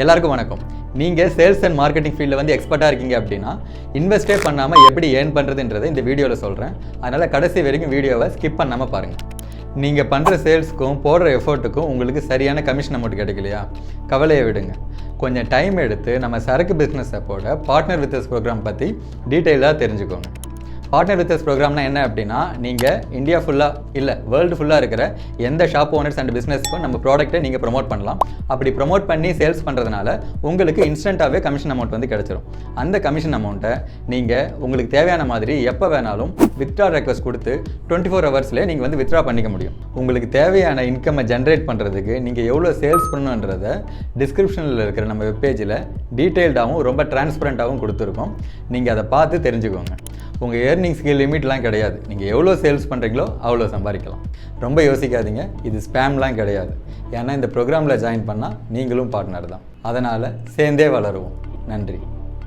எல்லாருக்கும் வணக்கம். நீங்கள் சேல்ஸ் அண்ட் மார்க்கெட்டிங் ஃபீல்டில் வந்து எக்ஸ்பர்ட்டாக இருக்கீங்க அப்படின்னா இன்வெஸ்டே பண்ணாமல் எப்படி ஏர்ன் பண்ணுறதுன்றதை இந்த வீடியோவில் சொல்கிறேன். அதனால் கடைசி வரைக்கும் வீடியோவை ஸ்கிப் பண்ணாமல் பாருங்கள். நீங்கள் பண்ணுற சேல்ஸுக்கும் போடுற எஃபர்ட்டுக்கும் உங்களுக்கு சரியான கமிஷன் அமௌண்ட் கிடைக்கலையா? கவலையை விடுங்க. கொஞ்சம் டைம் எடுத்து நம்ம சரக்கு பிஸ்னஸ் அப்போட பார்ட்னர் வித் அஸ் ப்ரோக்ராம் பற்றி டீட்டெயிலாக தெரிஞ்சுக்கோங்க. பார்ட்னர் வித் அஸ் ப்ரோக்ராம்னா என்ன அப்படின்னா, நீங்கள் இந்தியா ஃபுல்லாக இல்லை வேர்ல்டு ஃபுல்லாக இருக்கிற எந்த ஷாப் ஓனர்ஸ் அண்ட் பிஸ்னஸ்க்கும் நம்ம ப்ராடக்ட்டை நீங்கள் ப்ரொமோட் பண்ணலாம். அப்படி ப்ரொமோட் பண்ணி சேல்ஸ் பண்ணுறதுனால உங்களுக்கு இன்ஸ்டண்ட்டாகவே கமிஷன் அமௌண்ட் வந்து கிடச்சிரும். அந்த கமிஷன் அமௌண்ட்டை நீங்கள் உங்களுக்கு தேவையான மாதிரி எப்போ வேணாலும் வித்ட்ரா ரெக்வஸ்ட் கொடுத்து 24 ஹவர்ஸ்லேயே நீங்கள் வந்து வித்ட்ரா பண்ணிக்க முடியும். உங்களுக்கு தேவையான இன்கம்மை ஜென்ரேட் பண்ணுறதுக்கு நீங்கள் எவ்வளோ சேல்ஸ் பண்ணணுன்றதை டிஸ்கிரிப்ஷனில் இருக்கிற நம்ம வெப்பேஜில் டீட்டெயில்டாகவும் ரொம்ப டிரான்ஸ்பரண்ட்டாகவும் கொடுத்துருக்கோம். நீங்கள் அதை பார்த்து தெரிஞ்சுக்கோங்க. உங்கள் ஏர்னிங்ஸ்க்கு லிமிட்லாம் கிடையாது. நீங்கள் எவ்வளோ சேல்ஸ் பண்ணுறீங்களோ அவ்வளோ சம்பாதிக்கலாம். ரொம்ப யோசிக்காதீங்க, இது ஸ்பேம்லாம் கிடையாது. ஏன்னா இந்த ப்ரோக்ராமில் ஜாயின் பண்ணால் நீங்களும் பார்ட்னர் தான். அதனால் சேர்ந்தே வளருவோம். நன்றி.